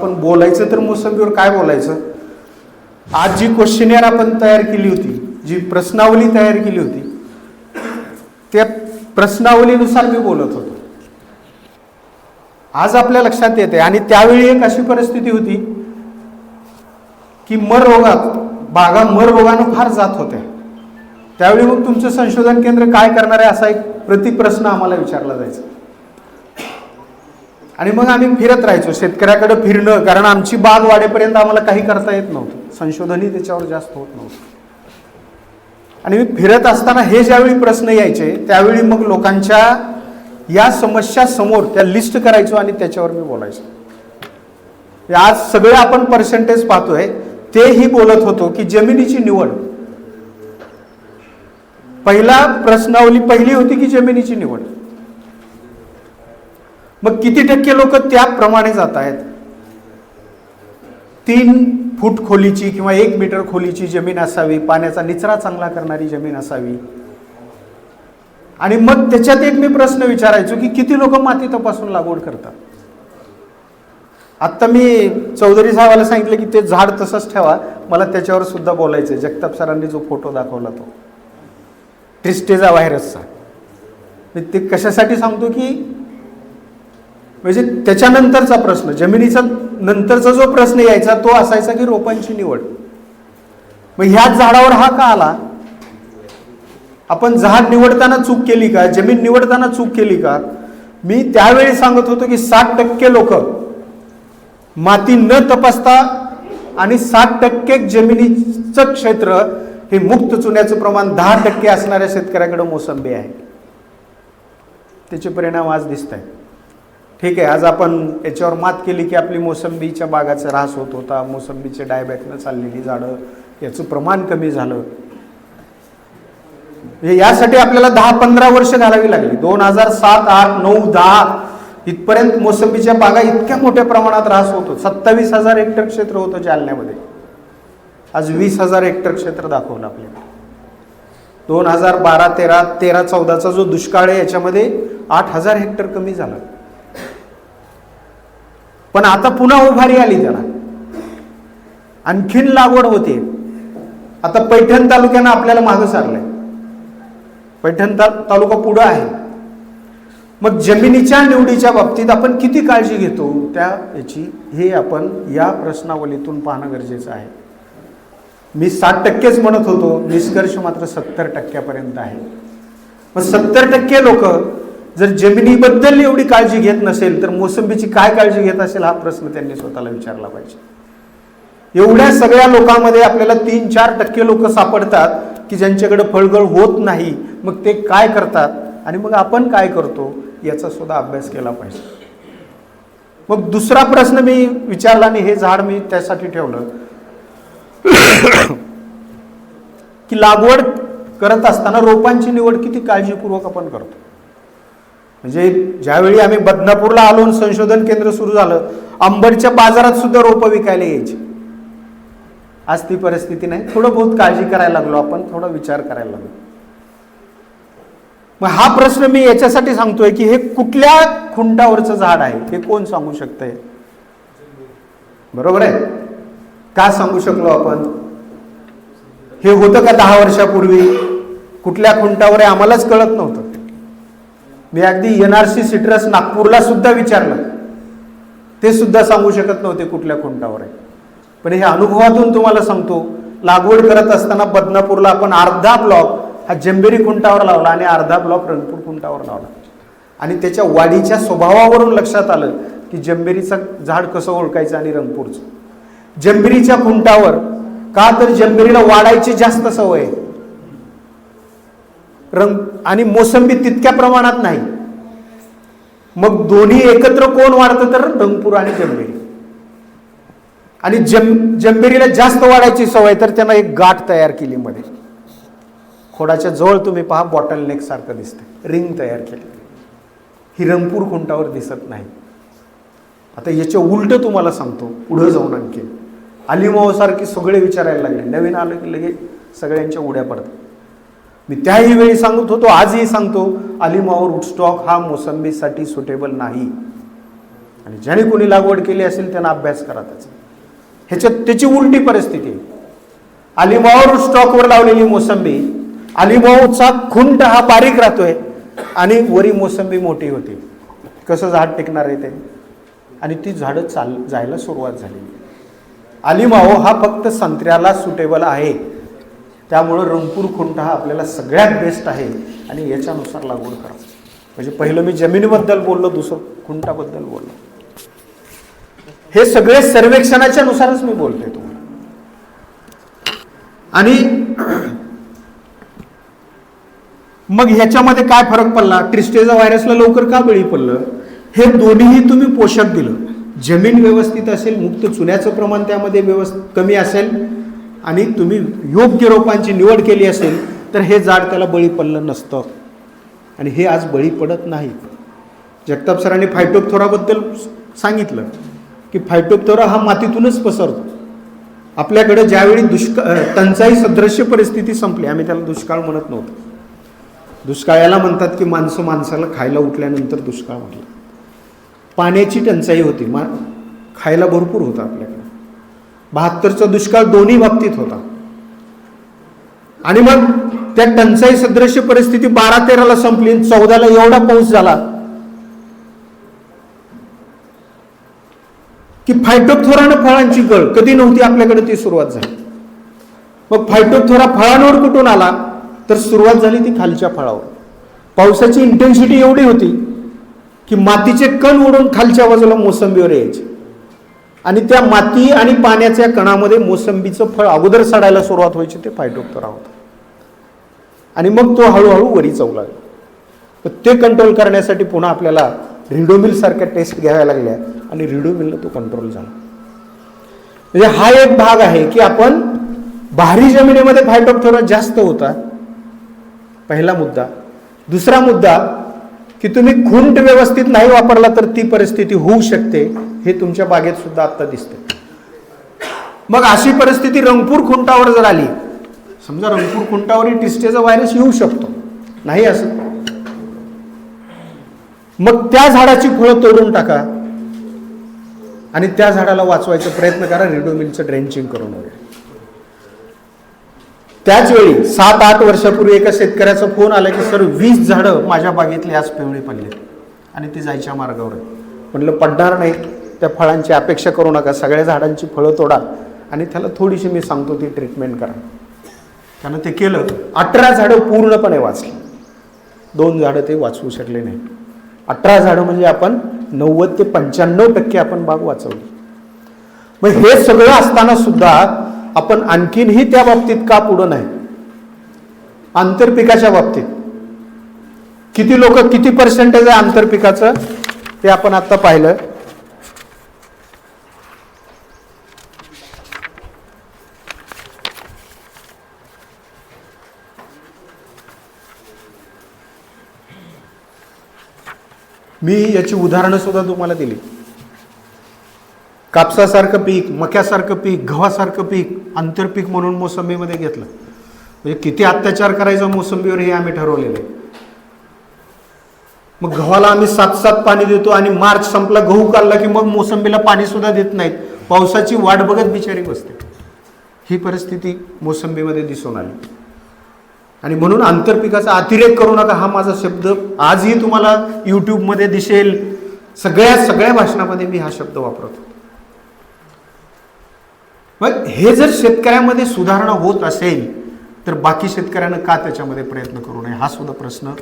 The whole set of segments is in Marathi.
आपण बोलायचं तर मोसंबीवर काय बोलायचं. आज जी क्वेश्चनेअर आपण तयार केली होती, जी प्रश्नावली तयार केली होती, त्या प्रश्नावलीनुसार मी बोलत होतो. आज आपल्या लक्षात येते. आणि त्यावेळी एक अशी परिस्थिती होती की बागा मर रोगानं फार जात होत्या. त्यावेळी मग तुमचं संशोधन केंद्र काय करणार आहे असा एक प्रतिप्रश्न आम्हाला विचारला जायचा. आणि मग आम्ही फिरत राहायचो, शेतकऱ्याकडे फिरणं, कारण आमची बाग वाढेपर्यंत आम्हाला काही करता येत नव्हतं, संशोधनही त्याच्यावर जास्त होत नव्हतं. आणि मी फिरत असताना हे ज्यावेळी प्रश्न यायचे त्यावेळी मग लोकांच्या या समस्या समोर त्या लिस्ट करायचो आणि त्याच्यावर मी बोलायचो. आज सगळे आपण पर्सेंटेज पाहतोय, तेही बोलत होतो की जमिनीची निवड, प्रश्नावली पहिली होती की जमिनीची निवड. मग किती टक्के लोक त्याप्रमाणे जात आहेत. 3 फूट खोलीची किंवा 1 मीटर खोलीची जमीन असावी, पाण्याचा निचरा चांगला करणारी जमीन असावी. आणि मग त्याच्यात एक मी प्रश्न विचारायचो की किती लोक माती तपासून लागवड करतात. आत्ता मी चौधरी साहेबाला सांगितलं की ते झाड तसंच ठेवा, मला त्याच्यावर सुद्धा बोलायचं. जगताप सरांनी जो फोटो दाखवला तो ट्रिस्टेजा व्हायरसचा, मी ते कशासाठी सांगतो की म्हणजे त्याच्यानंतरचा प्रश्न, जमिनीचा नंतरचा जो प्रश्न यायचा तो असायचा की रोपांची निवड. मग ह्याच झाडावर हा का आला. आपण झाड निवडताना चूक केली का, जमीन निवडताना चूक केली का. मी त्यावेळी सांगत होतो की 60% लोक माती न तपासता आणि 60% जमिनीचं क्षेत्र हे मुक्त चुन्याचं प्रमाण 10% असणाऱ्या शेतकऱ्याकडे मोसंबी आहे. त्याचे परिणाम आज दिसत आहेत. ठीक आहे, आज आपण याच्यावर मात केली की आपली मोसंबीच्या बागाचा ऱ्हास होत होता, मोसंबीचे डायबॅकनं चाललेली झाडं याचं प्रमाण कमी झालं. यासाठी आपल्याला 10-15 वर्ष घालावी लागली. 2007, 8, 9, 10 इथपर्यंत मोसंबीच्या बागा इतक्या मोठ्या प्रमाणात ऱ्हास होतो. 27,000 हेक्टर क्षेत्र होतं जालन्यामध्ये, आज 20,000 हेक्टर क्षेत्र दाखवलं आपल्याला. 2012, 13, 14चा जो दुष्काळ आहे याच्यामध्ये 8,000 हेक्टर कमी झालं. पण आता पुन्हा उभारी आली त्याला, आणखीन लागवड होते. आता पैठण तालुक्यानं आपल्याला मागं सारलंय, पैठण तालुका पुढं आहे. मग जमिनीच्या निवडीच्या बाबतीत आपण किती काळजी घेतो याची हे आपण या प्रश्नावलीतून पाहणं गरजेचं आहे. मी 60%च म्हणत होतो, निष्कर्ष मात्र 70% आहे. मग 70% लोक जर जमिनीबद्दल एवढी काळजी घेत नसेल तर मोसंबीची काय काळजी घेत असेल हा प्रश्न त्यांनी स्वतःला विचारला पाहिजे. एवढ्या सगळ्या लोकांमध्ये आपल्याला 3-4% लोक सापडतात की ज्यांच्याकडे फळगळ होत नाही. मग ते काय करतात आणि मग आपण काय करतो याचा सुद्धा अभ्यास केला पाहिजे. मग दुसरा प्रश्न मी विचारला आणि हे झाड मी त्यासाठी ठेवलं की लागवड करत असताना रोपांची निवड किती काळजीपूर्वक आपण करतो. म्हणजे ज्यावेळी आम्ही बदनापूरला आलो, संशोधन केंद्र सुरू झालं, अंबडच्या बाजारात सुद्धा रोपं विकायला यायची. आज ती परिस्थिती नाही. थोडं बहुत काळजी करायला लागलो आपण, थोडा विचार करायला लागलो. मग हा प्रश्न मी याच्यासाठी सांगतोय की हे कुठल्या खुंटावरचं झाड आहे हे कोण सांगू शकतंय. बरोबर आहे का सांगू शकलो आपण. हे होतं का 10 वर्षापूर्वी, कुठल्या खुंटावर आहे आम्हालाच कळत नव्हतं. मी अगदी NRC सिट्रस नागपूरला सुद्धा विचारलं, ते सुद्धा सांगू शकत नव्हते कुठल्या खुंटावर आहे. पण हे अनुभवातून तुम्हाला सांगतो, लागवड करत असताना बदनापूरला आपण अर्धा ब्लॉक हा जंबेरी खुंटावर लावला आणि अर्धा ब्लॉक रंगपूर खुंटावर लावला. आणि त्याच्या वाढीच्या स्वभावावरून लक्षात आलं की जंबेरीचं झाड कसं ओळखायचं आणि रंगपूरचं. जंबेरीच्या खुंटावर का तर जंबेरीला वाढायची जास्त सवय आहे, आणि मोसंबी तितक्या प्रमाणात नाही. मग दोन्ही एकत्र कोण वाढतं तर रंगपूर आणि जंबेरी. आणि जंबेरीला जास्त वाढायची सवय तर त्यांना एक गाठ तयार केली मध्ये, खोडाच्या जवळ तुम्ही पहा बॉटल नेक सारखं दिसतं, रिंग तयार केली. ही रंगपूर खुंटावर दिसत नाही. आता याच्या उलट तुम्हाला सांगतो, पुढे जाऊन आणखी अलिमाव सारखी सगळे विचारायला लागले. नवीन आलं की लगेच सगळ्यांच्या उड्या पडतात. मी त्याही वेळी सांगत होतो, आजही सांगतो, अलिमाव रूटस्टॉक हा मोसंबीसाठी सुटेबल नाही. आणि ज्याने कोणी लागवड केली असेल त्यांना अभ्यास करा त्याचा. ह्याच्यात त्याची उलटी परिस्थिती आहे. अलिमाऊ स्टॉकवर लावलेली मोसंबी, अलिमाऊचा खुंट हा बारीक राहतोय आणि वरी मोसंबी मोठी होती. कसं झाड टिकणार आहे ते? आणि ती झाडं जायला सुरुवात झाली. अलिमाऊ हा फक्त संत्र्याला सुटेबल आहे, त्यामुळं रंगपूर खुंट हा आपल्याला सगळ्यात बेस्ट आहे आणि याच्यानुसार लागवड करा. म्हणजे पहिलं मी जमिनीबद्दल बोललो, दुसरं खुंटाबद्दल बोललो. हे सगळे सर्वेक्षणाच्या नुसारच मी बोलतोय तुम्हाला. आणि मग ह्याच्यामध्ये काय फरक पडला? ट्रिस्टेजा व्हायरसला लवकर का बळी पडलं? हे दोन्हीही तुम्ही पोषक दिलं. जमीन व्यवस्थित असेल, मुक्त चुन्याचं प्रमाण त्यामध्ये कमी असेल आणि तुम्ही योग्य रोपांची निवड केली असेल तर हे झाड त्याला बळी पडलं नसतं. आणि हे आज बळी पडत नाही. जगताप सरांनी फायटोप्थोराबद्दल सांगितलं की फायटोप्थोरा हा मातीतूनच पसरतो. आपल्याकडे ज्यावेळी टंचाई सदृश्य परिस्थिती संपली, आम्ही त्याला दुष्काळ म्हणत नव्हतो. दुष्काळाला म्हणतात की माणसं माणसाला खायला उठल्यानंतर दुष्काळ म्हटलं. पाण्याची टंचाई होती, खायला भरपूर होतं आपल्याकडे. 72चा दुष्काळ दोन्ही बाबतीत होता. आणि मग त्या टंचाई सदृश्य परिस्थिती 12-13ला संपली, 14ला एवढा पाऊस झाला की फायटोप्थोरानं फळांची गळ कधी नव्हती आपल्याकडे ती सुरुवात झाली. मग फायटोप्थोरा फळांवर कुठून आला? तर सुरुवात झाली ती खालच्या फळावर. पावसाची इंटेन्सिटी एवढी होती की मातीचे कण उडून खालच्या बाजूला मोसंबीवर यायचे आणि त्या माती आणि पाण्याच्या कणामध्ये मोसंबीचं फळ अगोदर सडायला सुरुवात व्हायची. ते फायटोप्थोरा होता. आणि मग तो हळूहळू वरी चव लागला. तर ते कंट्रोल करण्यासाठी पुन्हा आपल्याला रिडोमिल सारख्या टेस्ट घ्याव्या लागल्या आणि रिडोमिलनं तो कंट्रोल झाला. म्हणजे हा एक भाग आहे की आपण भारी जमिनीमध्ये फायटोप्थोरा जास्त होता, पहिला मुद्दा. दुसरा मुद्दा की तुम्ही खुंट व्यवस्थित नाही वापरला तर ती परिस्थिती होऊ शकते. हे तुमच्या बागेत सुद्धा आता दिसते. मग अशी परिस्थिती रंगपूर खुंटावर जर आली, समजा रंगपूर खुंटावरही ट्रिस्टेजा व्हायरस येऊ शकतो, नाही असं, मग त्या झाडाची फळं तोडून टाका आणि त्या झाडाला वाचवायचा प्रयत्न करा रिडोमिलचं ड्रेंचिंग करून वगैरे. त्याच वेळी 7-8 वर्षापूर्वी एका शेतकऱ्याचा फोन आला की सर 20 झाडं माझ्या बागेतली आज पिवळी पडली आणि ती जायच्या मार्गावर आहे. म्हटलं पडणार नाही, त्या फळांची अपेक्षा करू नका, सगळ्या झाडांची फळं तोडा आणि त्याला थोडीशी मी सांगतो ती ट्रीटमेंट करा. त्यानं ते केलं. 18 झाडं पूर्णपणे वाचली, 2 झाडं ते वाचवू शकले नाही. 18 झाडं म्हणजे आपण 90 ते 95% आपण बाग वाचवली. मग हे सगळं असताना सुद्धा आपण आणखीनही त्या बाबतीत का पुढं नाही? आंतरपिकाच्या बाबतीत किती लोक, किती पर्सेंटेज आहे आंतरपिकाचं ते आपण आता पाहिलं. मी याची उदाहरणं सुद्धा तुम्हाला दिली. कापसासारखं पीक, मक्यासारखं पीक, गव्हासारखं पीक आंतरपीक म्हणून मोसंबीमध्ये घेतलं. म्हणजे किती अत्याचार करायचा मोसंबीवर हे आम्ही ठरवलेलं आहे. मग गव्हाला आम्ही 7-7 पाणी देतो आणि मार्च संपला, गहू काढला की मग मोसंबीला पाणी सुद्धा देत नाहीत. पावसाची वाट बघत बिचारी बसते. ही परिस्थिती मोसंबीमध्ये दिसून आली. आणि म्हणून आंतरपिकाचा अतिरेक करू नका हा माझा शब्द आजही तुम्हाला यूट्यूबमध्ये दिसेल. सगळ्या भाषणामध्ये मी हा शब्द वापरतो. मग हे जर शेतकऱ्यामध्ये सुधारणा होत असेल तर बाकी शेतकऱ्यांना का त्याच्यामध्ये प्रयत्न करू नये हा सुद्धा प्रश्न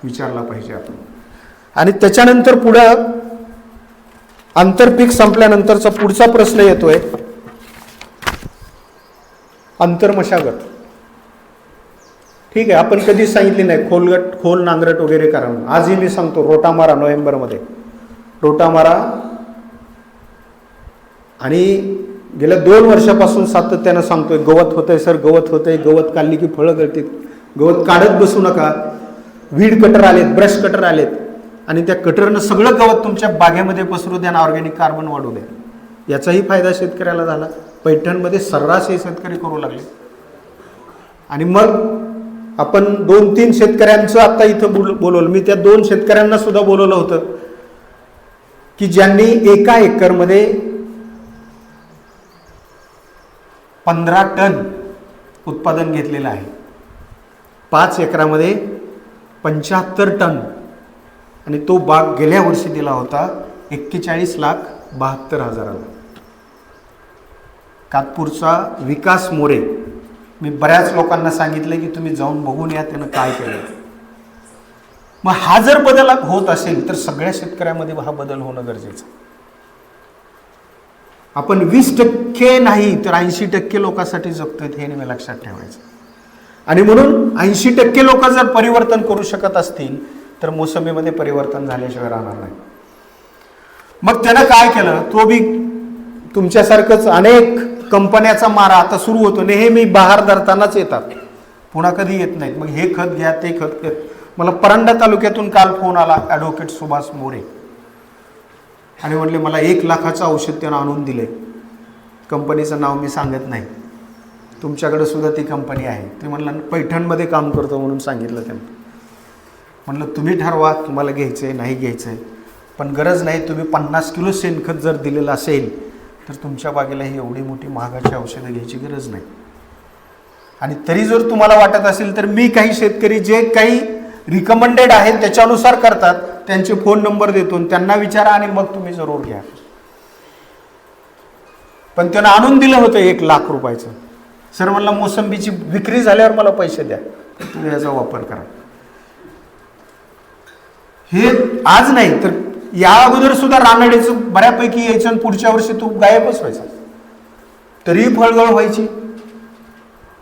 विचारला पाहिजे आपण. आणि त्याच्यानंतर पुढं आंतरपीक संपल्यानंतरचा पुढचा प्रश्न येतोय आंतरमशागत. ठीक आहे, आपण कधीच सांगितली नाही खोल नांगरट वगैरे करा. आजही मी सांगतो रोटा मारा. नोव्हेंबरमध्ये रोटा मारा. आणि गेल्या 2 वर्षापासून सातत्यानं सांगतोय गवत होतंय सर, गवत होतंय. गवत काढली की फळं गळतील. गवत काढत बसू नका. वीड कटर आलेत, ब्रश कटर आलेत आणि त्या कटरनं सगळं गवत तुमच्या बागेमध्ये पसरू द्या आणि ऑर्गॅनिक कार्बन वाढू द्या. याचाही फायदा शेतकऱ्याला झाला. पैठणमध्ये सर्रास हे शेतकरी करू लागले. आणि मग आपण 2-3 शेतकऱ्यांचं आता इथं बोलवलं. मी त्या 2 शेतकऱ्यांना सुद्धा बोलवलं होतं की ज्यांनी एका एकरमध्ये 15 टन उत्पादन घेतलेलं आहे, 5 एकरामध्ये 75 टन, आणि तो बाग गेल्या वर्षी दिला होता 41,72,000. कातपूरचा विकास मोरे, मी बऱ्याच लोकांना सांगितलं की तुम्ही जाऊन बघून या त्यानं काय केलं. मग हा जर बदल होत असेल तर सगळ्या शेतकऱ्यामध्ये हा बदल होणं गरजेचं. आपण 20% नाही तर 80% लोकांसाठी जगतोय हे नेहमी लक्षात ठेवायचं. आणि म्हणून 80% लोक जर परिवर्तन करू शकत असतील तर मोसंबीमध्ये परिवर्तन झाल्याशिवाय राहणार नाही. मग त्यानं काय केलं, तो बी तुमच्यासारखंच अनेक कंपन्याचा मारा आता सुरू होतो. नेहमी बहार धरतानाच येतात, पुन्हा कधी येत नाहीत. मग हे खत घ्या ते खत घ्या. मला परांडा तालुक्यातून काल फोन आला ॲडव्होकेट सुभाष मोरे, आणि म्हणले मला 1 लाखाचं औषध त्यानं आणून दिले. कंपनीचं नाव मी सांगत नाही, तुमच्याकडे सुद्धा ती कंपनी आहे. ते म्हणलं पैठणमध्ये काम करतो म्हणून सांगितलं त्यांनी. म्हणलं तुम्ही ठरवा तुम्हाला घ्यायचं आहे नाही घ्यायचं आहे, पण गरज नाही. तुम्ही 50 किलो शेणखत जर दिलेलं असेल तर तुमच्या बागेला ही एवढी मोठी महागाची औषधं घ्यायची गरज नाही. आणि तरी जर तुम्हाला वाटत असेल तर मी काही शेतकरी जे काही रिकमेंडेड आहेत त्याच्यानुसार करतात, त्यांचे फोन नंबर देतो, त्यांना विचारा आणि मग तुम्ही जरूर घ्या. पण त्यानं आणून दिलं होतं 1 लाख रुपयाचं. सर म्हणला मोसंबीची विक्री झाल्यावर मला पैसे द्या, तुम्ही याचा वापर करा. हे आज नाही तर या अगोदर सुद्धा रानडेचं बऱ्यापैकी यायचं आणि पुढच्या वर्षी तू गायबच व्हायचा, तरीही फळगळ व्हायची.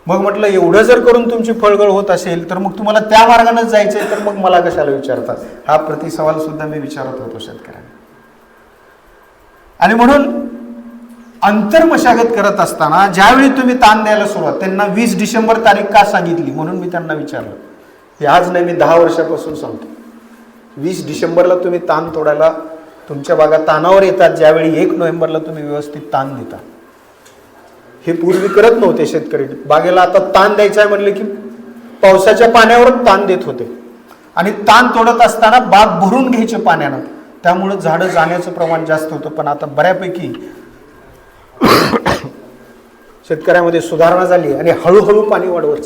मग म्हटलं एवढं जर करून तुमची फळगळ होत असेल तर मग तुम्हाला त्या मार्गानेच जायचंय, तर मग मला कशाला विचारतात. हा प्रतिसवाल सुद्धा मी विचारत होतो शेतकऱ्यांना. आणि म्हणून अंतर्मशागत करत असताना ज्यावेळी तुम्ही ताण द्यायला सुरुवात, त्यांना 20 डिसेंबर तारीख का सांगितली म्हणून मी त्यांना विचारलं. हे आज नाही, मी 10 वर्षापासून सांगतो. 20 डिसेंबरला तुम्ही ताण तोडायला तुमच्या बागा ताणावर येतात, ज्यावेळी 1 नोव्हेंबरला तुम्ही व्यवस्थित ताण देता. हे पूर्वी करत नव्हते शेतकरी. बागेला आता ताण द्यायचा आहे म्हणले की पावसाच्या पाण्यावर ताण देत होते, आणि ताण तोडत असताना बाग भरून घ्यायचे पाण्यानं, त्यामुळे झाडं जाण्याचं प्रमाण जास्त होतं. पण आता बऱ्यापैकी शेतकऱ्यामध्ये सुधारणा झाली आणि हळूहळू पाणी वाढवत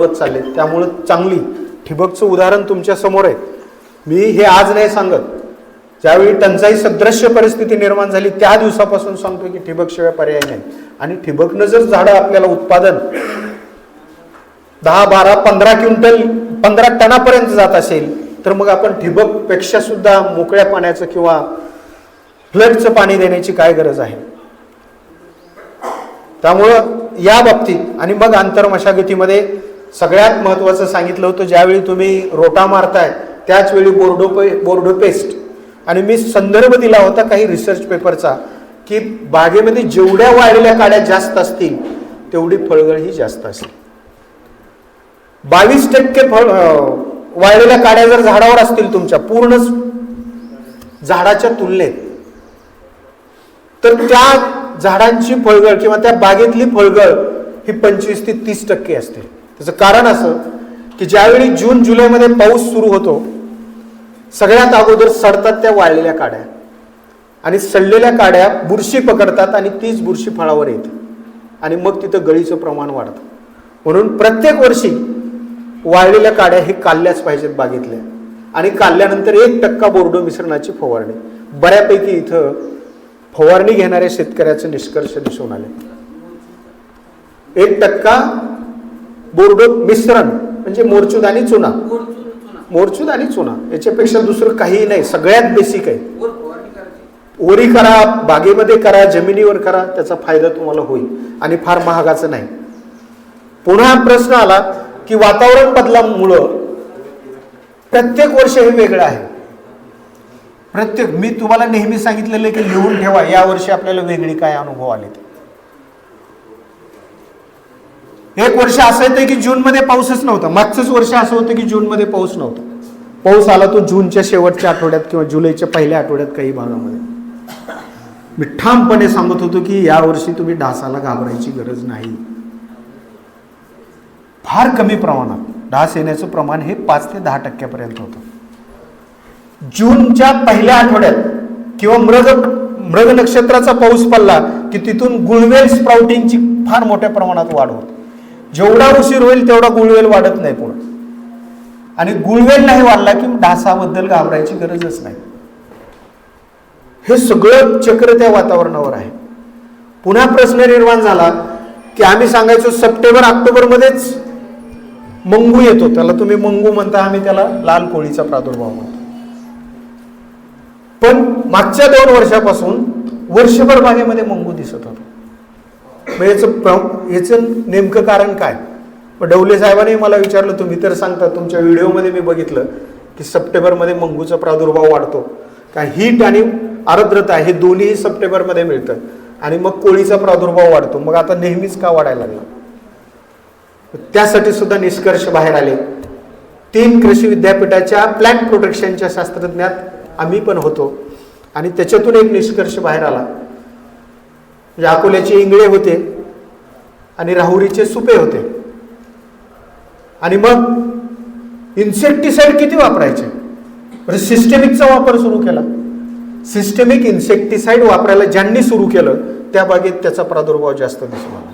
चालले. त्यामुळं चांगली ठिबकचं उदाहरण तुमच्या समोर आहे. मी हे आज नाही सांगत, ज्यावेळी टंचाई सदृश्य परिस्थिती निर्माण झाली त्या दिवसापासून सांगतो की ठिबक शिवाय पर्याय नाही. आणि ठिबकनं जर झाडं आपल्याला उत्पादन 10, 12, 15 क्विंटल 15 टनापर्यंत जात असेल तर मग आपण ठिबक पेक्षा सुद्धा मोकळ्या पाण्याचं किंवा फ्लडचं पाणी देण्याची काय गरज आहे. त्यामुळं या बाबतीत आणि मग आंतरमशागतीमध्ये सगळ्यात महत्त्वाचं सांगितलं होतं, ज्यावेळी तुम्ही रोटा मारताय त्याच वेळी बोर्डो पेस्ट. आणि मी संदर्भ दिला होता काही रिसर्च पेपरचा की बागेमध्ये जेवढ्या वाळलेल्या काड्या जास्त असतील तेवढी फळगळ ही जास्त असेल. 22% वाळलेल्या काड्या जर झाडावर असतील तुमच्या पूर्ण झाडाच्या तुलनेत, तर त्या झाडांची फळगळ किंवा त्या बागेतली फळगळ ही 25 ते 30% असते. त्याचं कारण असं की ज्यावेळी जून जुलैमध्ये पाऊस सुरू होतो सगळ्यात अगोदर सडतात त्या वाळलेल्या काड्या, आणि सडलेल्या काड्या बुरशी पकडतात आणि तीच बुरशी फळावर येते, आणि मग तिथं गळीचं प्रमाण वाढतं. म्हणून प्रत्येक वर्षी वाळलेल्या काड्या हे काढल्याच पाहिजेत बागेतल्या, आणि काढल्यानंतर 1% बोर्डो मिश्रणाची फवारणी. बऱ्यापैकी इथं फवारणी घेणाऱ्या शेतकऱ्याचे निष्कर्ष दिसून आले. 1% बोर्डो मिश्रण म्हणजे मोरचूद आणि चुना, याच्यापेक्षा दुसरं काहीही नाही. सगळ्यात बेसिक आहे. ओरी करा, बागेमध्ये करा, जमिनीवर करा, त्याचा फायदा तुम्हाला होईल आणि फार महागाचं नाही. पुन्हा प्रश्न आला की वातावरण बदलामुळं प्रत्येक वर्ष हे वेगळं आहे. मी तुम्हाला नेहमी सांगितलेलं की लिहून ठेवा या वर्षी आपल्याला वेगळी काय अनुभव आले. एक वर्ष असं येतं की जूनमध्ये पाऊसच नव्हता. मागचंच वर्ष असं होतं की जूनमध्ये पाऊस नव्हता. पाऊस आला तो जूनच्या शेवटच्या आठवड्यात किंवा जुलैच्या पहिल्या आठवड्यात काही भागामध्ये. मी ठामपणे सांगत होतो की यावर्षी तुम्ही डासाला घाबरायची गरज नाही. फार कमी प्रमाणात डास येण्याचं प्रमाण हे 5 ते 10% होतं. जूनच्या पहिल्या आठवड्यात किंवा मृग नक्षत्राचा पाऊस पडला की तिथून गुळवेल स्प्राउटिंगची फार मोठ्या प्रमाणात वाढ होते. जेवढा उशीर होईल तेवढा गुळवेल वाढत नाही पुढे. आणि गुळवेल नाही वाढला की डासाबद्दल घाबरायची गरजच नाही. हे सगळं चक्र त्या वातावरणावर आहे. पुन्हा प्रश्न निर्माण झाला की आम्ही सांगायचो सप्टेंबर ऑक्टोबर मध्येच मंगू येतो, त्याला तुम्ही मंगू म्हणता, आम्ही त्याला लाल कोळीचा प्रादुर्भाव म्हणतो. पण मागच्या 2 वर्षापासून वर्षभर बागेमध्ये मंगू दिसत होता. याचं नेमकं कारण काय? डवले साहेबांनी मला विचारलं, तुम्ही तर सांगता, तुमच्या व्हिडिओमध्ये मी बघितलं की सप्टेंबरमध्ये मंगूचा प्रादुर्भाव वाढतो का, हीट आणि आर्द्रता हे दोन्ही सप्टेंबरमध्ये मिळतं आणि मग कोळीचा प्रादुर्भाव वाढतो. मग आता नेहमीच का वाढायला लागला? त्यासाठी सुद्धा निष्कर्ष बाहेर आले. 3 कृषी विद्यापीठाच्या प्लांट प्रोटेक्शनच्या शास्त्रज्ञात आम्ही पण होतो आणि त्याच्यातून एक निष्कर्ष बाहेर आला. म्हणजे अकोल्याचे इंगळे होते आणि राहुरीचे सुपे होते. आणि मग इन्सेक्टिसाइड किती वापरायचे? सिस्टेमिकचा वापर सुरू केला. सिस्टेमिक इन्सेक्टिसाइड वापरायला ज्यांनी सुरू केलं त्या बागेत त्याचा प्रादुर्भाव जास्त दिसून आला.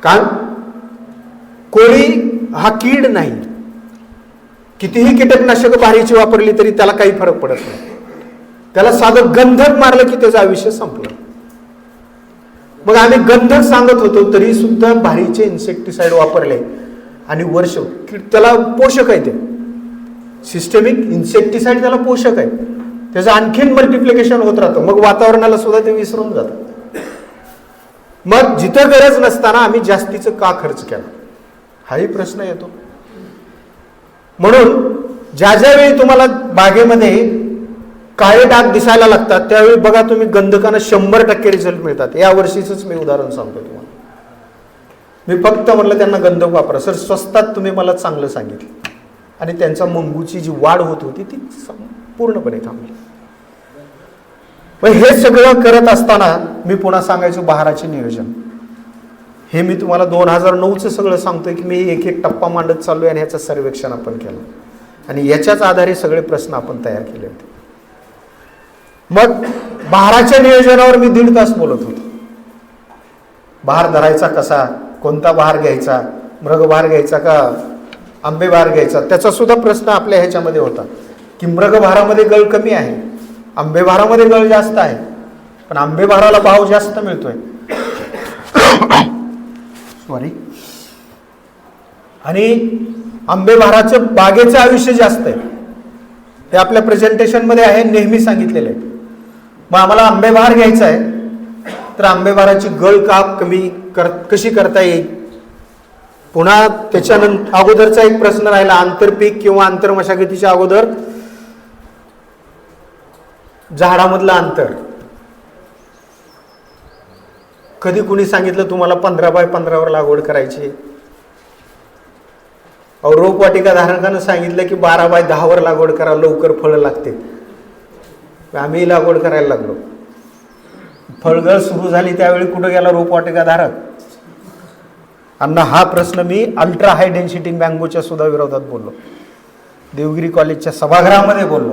कारण कोळी हा कीड नाही. कितीही कीटकनाशक बाहेरची वापरली तरी त्याला काही फरक पडत नाही. त्याला साधं गंधक मारलं की त्याचं आयुष्य संपलं. मग आम्ही गंधक सांगत होतो तरी सुद्धा भारीचे इन्सेक्टिसाइड वापरले आणि वर्ष त्याला पोषक आहे. ते सिस्टेमिक इन्सेक्टिसाइड त्याला पोषक आहे, त्याचं आणखीन मल्टिप्लिकेशन होत राहतं. मग वातावरणाला सुद्धा ते विसरून जातं. मग जिथं गरज नसताना आम्ही जास्तीचं का खर्च केला, हाही प्रश्न येतो. म्हणून ज्या ज्यावेळी तुम्हाला बागेमध्ये काळे डाग दिसायला लागतात त्यावेळी बघा तुम्ही गंधकानं 100% रिझल्ट मिळतात. या वर्षीच मी उदाहरण सांगतो तुम्हाला. मी फक्त म्हटलं त्यांना गंधक वापरा सर, स्वस्तात तुम्ही मला चांगलं सांगितलं आणि त्यांचा मंगूची जी वाढ होत होती ती पूर्णपणे थांबली. पण हे सगळं करत असताना मी पुन्हा सांगायचो बहाराचे नियोजन. हे मी तुम्हाला 2009चं सगळं सांगतोय की मी एक टप्पा मांडत चाललोय आणि ह्याचं सर्वेक्षण आपण केलं आणि याच्याच आधारे सगळे प्रश्न आपण तयार केले होते. मग बहाराच्या नियोजनावर मी 1.5 तास बोलत होतो. बहार धरायचा कसा, कोणता बहार घ्यायचा, मृग बहार घ्यायचा का आंबे बहार घ्यायचा, त्याचा सुद्धा प्रश्न आपल्या ह्याच्यामध्ये होता की मृग बहारामध्ये गळ कमी आहे, आंबे बहारामध्ये गळ जास्त आहे, पण आंबे बहाराला भाव जास्त मिळतोय. सॉरी. आणि आंबे बहाराचं बागेचं आयुष्य जास्त आहे, हे आपल्या प्रेझेंटेशन मध्ये आहे, नेहमी सांगितलेलं आहे. मग आम्हाला आंबे बहार घ्यायचा आहे तर आंबे बहाराची गळ का कशी करता येईल. पुन्हा त्याच्यानंतर अगोदरचा एक प्रश्न राहिला, आंतरपीक किंवा आंतरमशागतीच्या अगोदर झाडामधलं अंतर. कधी कुणी सांगितलं तुम्हाला 15 बाय 15 वर लागवड करायची? रोपवाटिका धारकानं सांगितलं की 12 बाय 10 वर लागवड करा, लवकर फळं लागते. आम्ही लागवड करायला लागलो. फळगळ सुरू झाली त्यावेळी कुठं गेला रोपवाटिका धारक? आणि हा प्रश्न मी अल्ट्रा हाय डेन्सिटी मँगोच्या सुद्धा विरोधात बोललो, देवगिरी कॉलेजच्या सभागृहामध्ये बोललो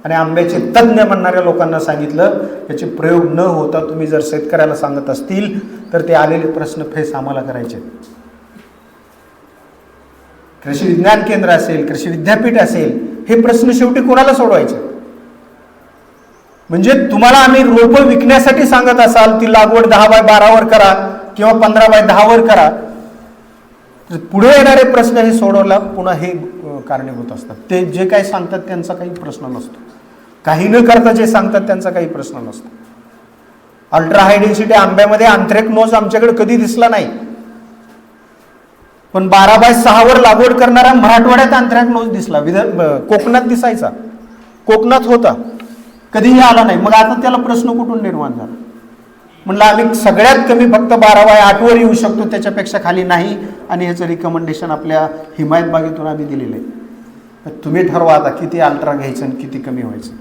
आणि आंब्याचे तज्ज्ञ म्हणणाऱ्या लोकांना सांगितलं याचे प्रयोग न होता तुम्ही जर शेतकऱ्याला सांगत असतील तर ते आलेले प्रश्न फेस आम्हाला करायचे. कृषी विज्ञान केंद्र असेल, कृषी विद्यापीठ असेल, हे प्रश्न शेवटी कोणाला सोडवायचे? म्हणजे तुम्हाला आम्ही रोपं विकण्यासाठी सांगत असाल ती लागवड 10 बाय 12 वर करा किंवा 15 बाय 10 वर करा, पुढे येणारे प्रश्न हे सोडवला पुन्हा हे कारणीभूत असतात. ते जे काही सांगतात त्यांचा काही प्रश्न नसतो, काही न करता जे सांगतात त्यांचा काही प्रश्न नसतो. अल्ट्रा हाय डेन्सिटी आंब्यामध्ये आंथ्रॅकनोज आमच्याकडे कधी दिसला नाही, पण 12 बाय 6 वर लागवड करणारा मराठवाड्यात आंथ्रॅकनोज दिसला. कोकणात दिसायचा, कोकणात होता, कधीही आला नाही. मग आता त्याला प्रश्न कुठून निर्माण झाला? म्हणलं आम्ही सगळ्यात कमी फक्त 12 बाय 8 वर येऊ शकतो, त्याच्यापेक्षा खाली नाही, आणि ह्याचं रिकमेंडेशन आपल्या हिमायत बागेतून आम्ही दिलेलं आहे. तुम्ही ठरवा आता किती अल्ट्रा घ्यायचं आणि किती कमी व्हायचं.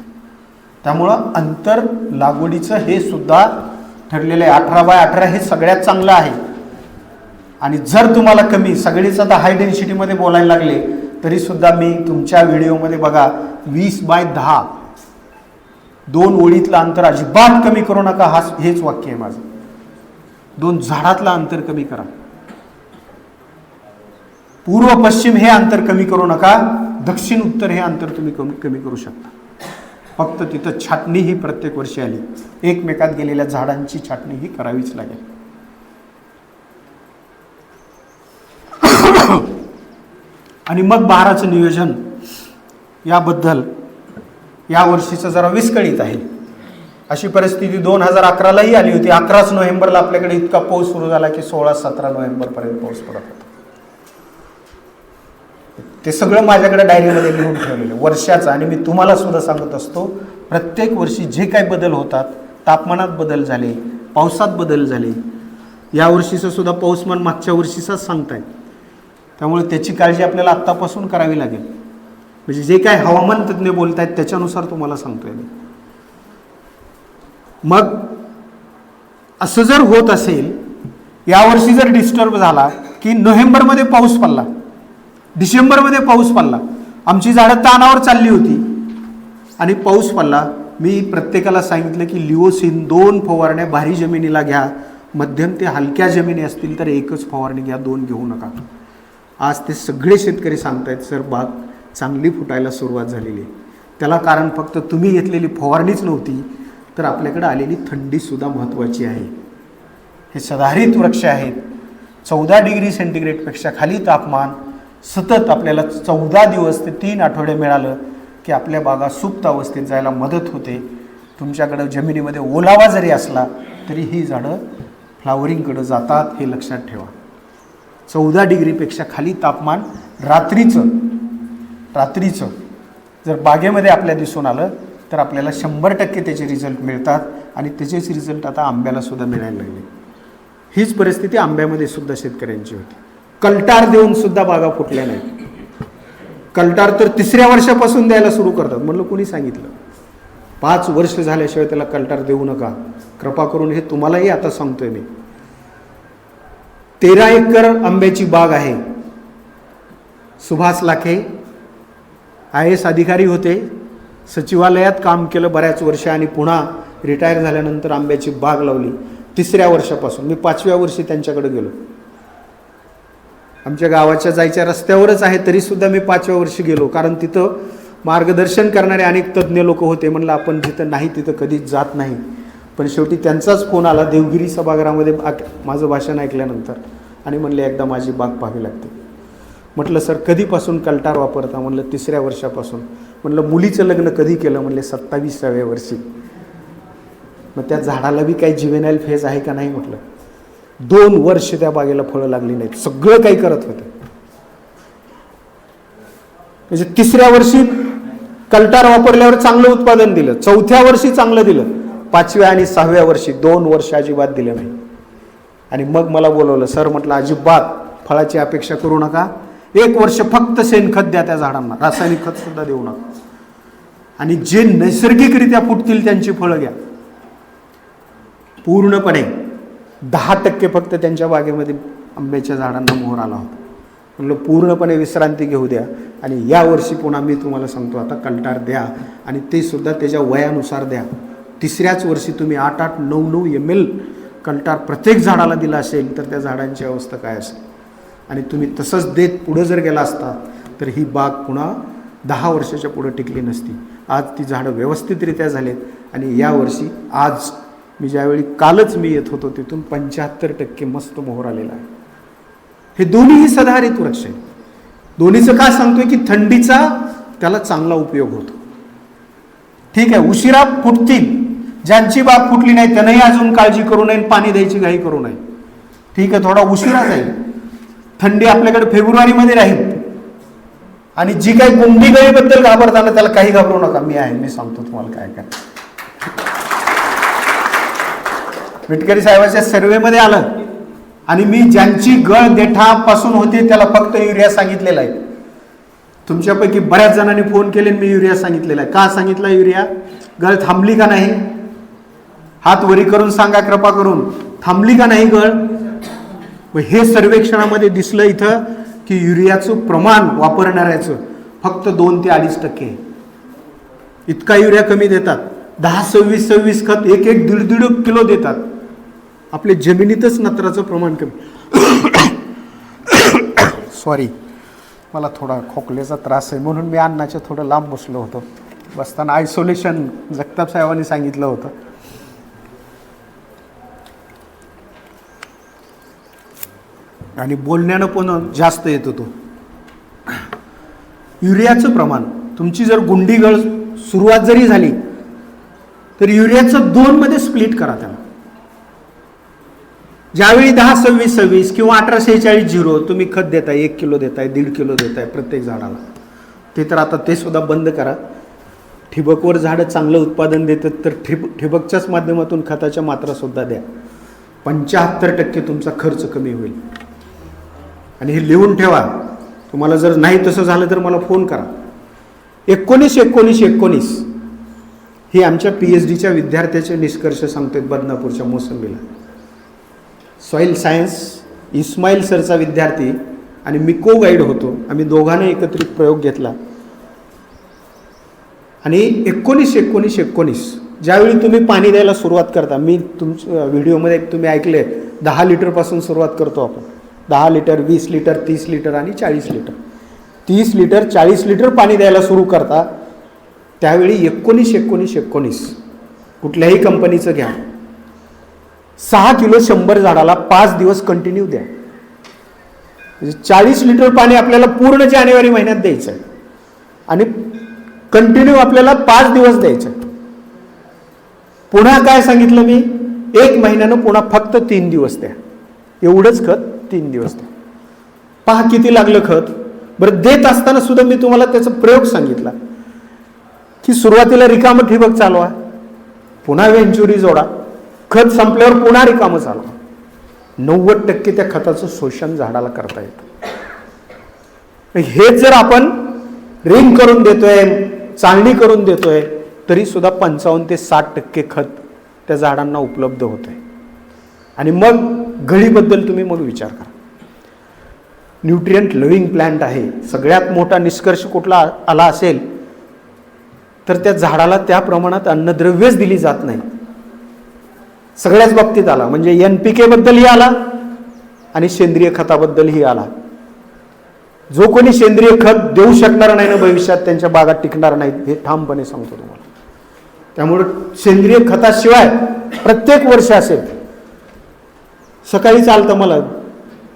त्यामुळं अंतर लागवडीचं हे सुद्धा ठरलेलं आहे. 18 बाय 18 हे सगळ्यात चांगलं आहे. आणि जर तुम्हाला कमी, सगळीच आता हाय डेन्सिटीमध्ये बोलायला लागले तरी सुद्धा मी तुमच्या व्हिडिओमध्ये बघा 20x10 2 ओळीतलं अंतर अजिबात कमी करू नका, हेच वाक्य आहे माझं. 2 झाडातलं अंतर कमी करा. पूर्व पश्चिम हे अंतर कमी करू नका, दक्षिण उत्तर हे अंतर तुम्ही कमी करू शकता. फक्त तिथं छाटणी ही प्रत्येक वर्षी आली, एकमेकात गेलेल्या झाडांची छाटणी ही करावीच लागेल. आणि मग बहाराचं नियोजन याबद्दल या वर्षीचं जरा विस्कळीत आहे. अशी परिस्थिती 2011लाही आली होती. 11 नोव्हेंबरला आपल्याकडे इतका पाऊस सुरू झाला की 16-17 नोव्हेंबरपर्यंत पाऊस पडत होता. ते सगळं माझ्याकडे डायरीमध्ये लिहून ठेवलेलं वर्षाचं. आणि मी तुम्हाला सुद्धा सांगत असतो, प्रत्येक वर्षी जे काही बदल होतात, तापमानात बदल झाले, पावसात बदल झाले, यावर्षीचं सुद्धा पाऊसमान मागच्या वर्षीचाच सांगतायत. त्यामुळे त्याची काळजी आपल्याला आत्तापासून करावी लागेल. म्हणजे जे काय हवामान तज्ज्ञ बोलत आहेत त्याच्यानुसार तुम्हाला सांगतोय मी. मग असं जर होत असेल, यावर्षी जर डिस्टर्ब झाला की नोव्हेंबरमध्ये पाऊस पडला, डिसेंबरमध्ये पाऊस पडला, आमची झाडं तानावर चालली होती आणि पाऊस पडला, मी प्रत्येकाला सांगितलं की लिओसिन 2 फवारण्या भारी जमिनीला घ्या, मध्यम ते हलक्या जमिनी असतील तर एकच फवारणी घ्या, 2 घेऊ नका. आज ते सगळे शेतकरी सांगतायत सर बाग चांगली फुटायला सुरुवात झालेली. त्याला कारण फक्त तुम्ही घेतलेली फवारणीच नव्हती, तर आपल्याकडे आलेली थंडीसुद्धा महत्त्वाची आहे. हे सदाहरित वृक्ष आहेत. 14 डिग्री सेंटीग्रेडपेक्षा खाली तापमान सतत आपल्याला 14 दिवस ते 3 आठवडे मिळालं की आपल्या बागा सुप्त अवस्थेत जायला मदत होते. तुमच्याकडं जमिनीमध्ये ओलावा जरी असला तरी ही झाडं फ्लावरिंगकडं जातात, हे लक्षात ठेवा. 14 डिग्रीपेक्षा खाली तापमान रात्रीचं जर बागेमध्ये आपल्या दिसून आलं तर आपल्याला 100% त्याचे रिझल्ट मिळतात. आणि त्याचेच रिझल्ट आता आंब्याला सुद्धा मिळायला लागले. हीच परिस्थिती आंब्यामध्ये सुद्धा शेतकऱ्यांची होती. कलटार देऊन सुद्धा बागा फुटल्या नाहीत. कलटार तर 3ऱ्या वर्षापासून द्यायला सुरू करतात. म्हणलं कोणी सांगितलं? 5 वर्ष झाल्याशिवाय त्याला कलटार देऊ नका, कृपा करून. हे तुम्हालाही आता सांगतोय मी. 13 एकर आंब्याची बाग आहे. सुभाष लाखे IAS अधिकारी होते, सचिवालयात काम केलं बऱ्याच वर्ष आणि पुन्हा रिटायर झाल्यानंतर आंब्याची बाग लावली 3ऱ्या वर्षापासून. मी 5व्या वर्षी त्यांच्याकडे गेलो. आमच्या गावाच्या जायच्या रस्त्यावरच आहे तरीसुद्धा मी 5व्या वर्षी गेलो, कारण तिथं मार्गदर्शन करणारे अनेक तज्ज्ञ लोक होते. म्हणलं आपण जिथं नाही तिथं कधीच जात नाही. पण शेवटी त्यांचाच फोन आला देवगिरी सभागृहामध्ये माझं भाषण ऐकल्यानंतर, आणि म्हणले एकदा माझी बाग पाहावी लागते. म्हटलं सर कधीपासून कलटार वापरता? म्हणलं 3ऱ्या वर्षापासून. म्हणलं मुलीचं लग्न कधी केलं? म्हणले 27व्या वर्षी. मग त्या झाडाला बी काही जिव्हेनाईल फेज आहे का नाही? म्हटलं 2 वर्ष त्या बागेला फळं लागली नाहीत. सगळं काही करत होतं. म्हणजे 3ऱ्या वर्षी कलटार वापरल्यावर चांगलं उत्पादन दिलं, 4थ्या वर्षी चांगलं दिलं, 5व्या आणि 6व्या वर्षी 2 वर्ष अजिबात दिलं नाही. आणि मग मला बोलवलं. सर म्हटलं अजिबात फळाची अपेक्षा करू नका, 1 वर्ष फक्त शेणखत द्या त्या झाडांना, रासायनिक खत सुद्धा देऊ नका, आणि जे नैसर्गिकरित्या फुटतील त्यांची फळं घ्या. पूर्णपणे 10% फक्त त्यांच्या बागेमध्ये आंब्याच्या झाडांना मोहर आला होता. म्हणलं पूर्णपणे विश्रांती घेऊ द्या, आणि या वर्षी पुन्हा मी तुम्हाला सांगतो आता कलटार द्या, आणि ते सुद्धा त्याच्या वयानुसार द्या. 3ऱ्याच वर्षी तुम्ही 8-8, 9-9 ml कलटार प्रत्येक झाडाला दिला असेल तर त्या झाडांची अवस्था काय असेल. आणि तुम्ही तसंच देत पुढं जर गेला असता तर ही बाग पुन्हा 10 वर्षाच्या पुढं टिकली नसती. आज ती झाडं व्यवस्थितरित्या झालेत. आणि यावर्षी आज मी ज्यावेळी कालच मी येत होतो तिथून 75% मस्त मोहर आलेला आहे. हे दोन्हीही सदाहरित वृक्ष आहे. दोन्हीचं काय सांगतोय की थंडीचा त्याला चांगला उपयोग होतो. ठीक आहे, उशिरा फुटतील. ज्यांची बाग फुटली नाही त्यांनाही अजून काळजी करू नये, पाणी द्यायची घाई करू नये. ठीक आहे, थोडा उशिरा जाईल. थंडी आपल्याकडे फेब्रुवारीमध्ये राहील. आणि जी काही गुंडी गळीबद्दल घाबरताना त्याला काही घाबरू नका, मी आहे, मी सांगतो तुम्हाला काय काय. विटकरी साहेबांच्या सर्वेमध्ये आलं, आणि मी ज्यांची गळ देठापासून होती त्याला फक्त युरिया सांगितलेला आहे. तुमच्यापैकी बऱ्याच जणांनी फोन केले, मी युरिया सांगितलेला आहे. का सांगितला युरिया? गळ थांबली का नाही? हात वरी करून सांगा कृपा करून, थांबली का नाही गळ? हे सर्वेक्षणामध्ये दिसलं इथं की युरियाचं प्रमाण वापरणाऱ्याचं फक्त 2 ते 2.5% आहे. इतका युरिया कमी देतात. 10-26 खत एक 1.5 किलो देतात. आपल्या जमिनीतच नत्राचं प्रमाण कमी. सॉरी, मला थोडा खोकल्याचा त्रास आहे म्हणून मी अन्नाच्या थोडं लांब बसलो होतो. बसताना आयसोलेशन जगताप साहेबांनी सांगितलं होतं. आणि बोलण्यानं पण जास्त येत होतो. युरियाचं प्रमाण, तुमची जर गुंडीगळ सुरुवात जरी झाली तर युरियाचं 2 मध्ये स्प्लिट करा त्याला. ज्यावेळी 10-26-26 किंवा 18-46-0 तुम्ही खत देताय, 1 किलो देताय, 1.5 किलो देताय प्रत्येक झाडाला, ते तर आता ते सुद्धा बंद करा. ठिबकवर झाडं चांगलं उत्पादन देतात तर ठिबकच्याच माध्यमातून खताच्या मात्रा सुद्धा द्या. 75% तुमचा खर्च कमी होईल. आणि हे लिहून ठेवा. तुम्हाला जर नाही तसं झालं तर मला फोन करा. 19-19-19 ही आमच्या PhDच्या विद्यार्थ्याचे निष्कर्ष सांगतात बदनापूरच्या मोसंबीला. सॉईल सायन्स इस्माईल सरचा विद्यार्थी आणि मी को गाईड होतो. आम्ही दोघांनी एकत्रित प्रयोग घेतला. आणि 19-19-19 ज्यावेळी तुम्ही पाणी द्यायला सुरुवात करता, मी तुमच्या व्हिडिओमध्ये तुम्ही ऐकले 10 लिटरपासून सुरुवात करतो आपण. 10 लिटर, 20 लिटर, 30 लिटर आणि 40 लिटर. 30 लिटर 40 लिटर पाणी द्यायला सुरू करता त्यावेळी 19-19-19 कुठल्याही कंपनीचं घ्या, 6 किलो 100 झाडाला 5 दिवस कंटिन्यू द्या. म्हणजे 40 लिटर पाणी आपल्याला पूर्ण जानेवारी महिन्यात द्यायचं आहे आणि कंटिन्यू आपल्याला 5 दिवस द्यायचं आहे. पुन्हा काय सांगितलं मी, 1 महिन्यानं पुन्हा फक्त 3 दिवस द्या. एवढंच खत 3 दिवस द्या. पहा किती लागलं खत. बरं, देत असताना सुद्धा मी तुम्हाला त्याचा प्रयोग सांगितला की सुरुवातीला रिकामं ठिबक चालवा, पुन्हा वेंचुरी जोडा, खत संपल्यावर पुन्हा रिकामं चालवा. 90% त्या खताचं शोषण झाडाला करता येतं. हेच जर आपण रिंग करून देतोय, चाळणी करून देतोय, तरी सुद्धा 55 ते 60% खत त्या झाडांना उपलब्ध होतंय. आणि मग घडीबद्दल तुम्ही मग विचार करा. न्यूट्रिएंट लव्हिंग प्लांट आहे. सगळ्यात मोठा निष्कर्ष कुठला आला असेल तर त्या झाडाला त्या प्रमाणात अन्नद्रव्यच दिली जात नाही. सगळ्याच बाबतीत आला. म्हणजे NPK बद्दलही आला आणि सेंद्रिय खताबद्दलही आला. जो कोणी सेंद्रिय खत देऊ शकणार नाही ना भविष्यात त्यांच्या बागात टिकणार नाहीत, हे ठामपणे सांगतो तुम्हाला. त्यामुळे सेंद्रिय खताशिवाय प्रत्येक वर्ष असेल. सकाळी चालतं मला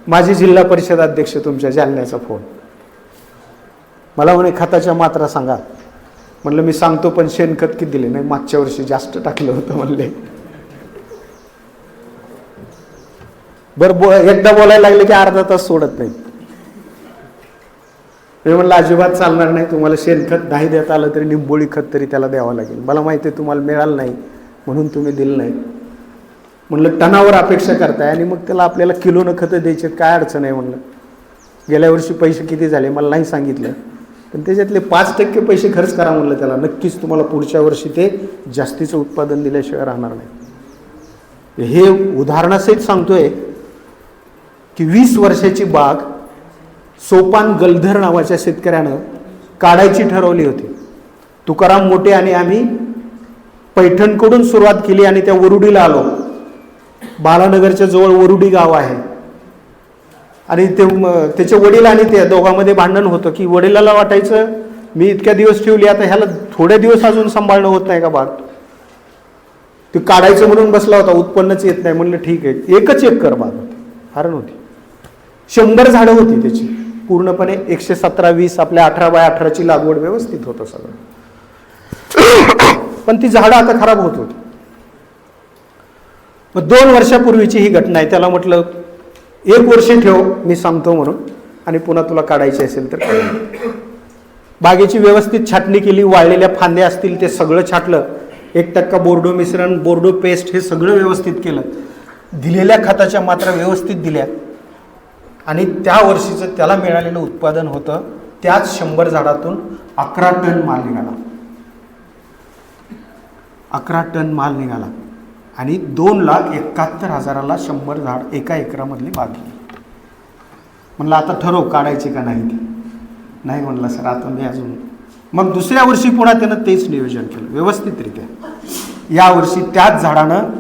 माझी जिल्हा परिषद अध्यक्ष तुमच्या जालन्याचा फोन, मला म्हणे खताच्या मात्रा सांगा. म्हणलं मी सांगतो पण शेणखत किती दिले. नाही, मागच्या वर्षी जास्त टाकलं होतं म्हणले. बरं, एकदा बोलायला लागले की अर्धा तास सोडत नाही. मी म्हणलं अजिबात चालणार नाही. तुम्हाला शेणखत नाही देता आलं तरी निंबोळी खत तरी त्याला द्यावं लागेल. मला माहिती आहे तुम्हाला मिळालं नाही म्हणून तुम्ही दिलं नाही. म्हणलं टनावर अपेक्षा करताय आणि मग त्याला आपल्याला किलोनं खतं द्यायचे, काय अडचण आहे म्हणलं. गेल्या वर्षी पैसे किती झाले मला नाही सांगितलं, पण त्याच्यातले 5% पैसे खर्च करा म्हणलं त्याला. नक्कीच तुम्हाला पुढच्या वर्षी ते जास्तीचं उत्पादन दिल्याशिवाय राहणार नाही. हे उदाहरणासहित सांगतोय की 20 वर्षाची बाग सोपान गलधर नावाच्या शेतकऱ्यानं काढायची ठरवली होती. तुकाराम मोठे आणि आम्ही पैठणकडून सुरुवात केली आणि त्या वरुडीला आलो. बालानगरच्या जवळ वरुडी गाव आहे. आणि त्याचे वडील आणि ते दोघांमध्ये भांडण होतं की वडिलाला वाटायचं मी इतक्या दिवस ठेवली, आता ह्याला थोडे दिवस अजून सांभाळणं होत नाही का बाग. ते काढायचं म्हणून बसला होता, उत्पन्नच येत नाही. म्हणलं ठीक आहे, 1 एकर बाग होती, हरण होती. 100 झाडं होती त्याची. पूर्णपणे 117-20 आपल्या 18x18ची लागवड व्यवस्थित होतं सगळं. पण ती झाडं आता खराब होत होती. मग 2 वर्षापूर्वीची ही घटना आहे. त्याला म्हटलं 1 वर्ष ठेव, मी सांगतो म्हणून, आणि पुन्हा तुला काढायची असेल तर. बागेची व्यवस्थित छाटणी केली. वाळलेल्या फांद्या असतील ते सगळं छाटलं. 1% बोर्डो मिश्रण, बोर्डो पेस्ट हे सगळं व्यवस्थित केलं. दिलेल्या खताच्या मात्रा व्यवस्थित दिल्या आणि त्या वर्षीचं त्याला मिळालेलं उत्पादन होतं त्याच 100 झाडातून 11 टन माल निघाला. 11 टन माल निघाला आणि 2,71,000ला 100 झाड 1 एकरामधली बाग. म्हणलं आता ठरव काढायची का नाही ती. नाही म्हणला सर आता मी अजून. मग दुसऱ्या वर्षी पुन्हा त्यानं तेच नियोजन केलं व्यवस्थितरित्या. या वर्षी त्याच झाडानं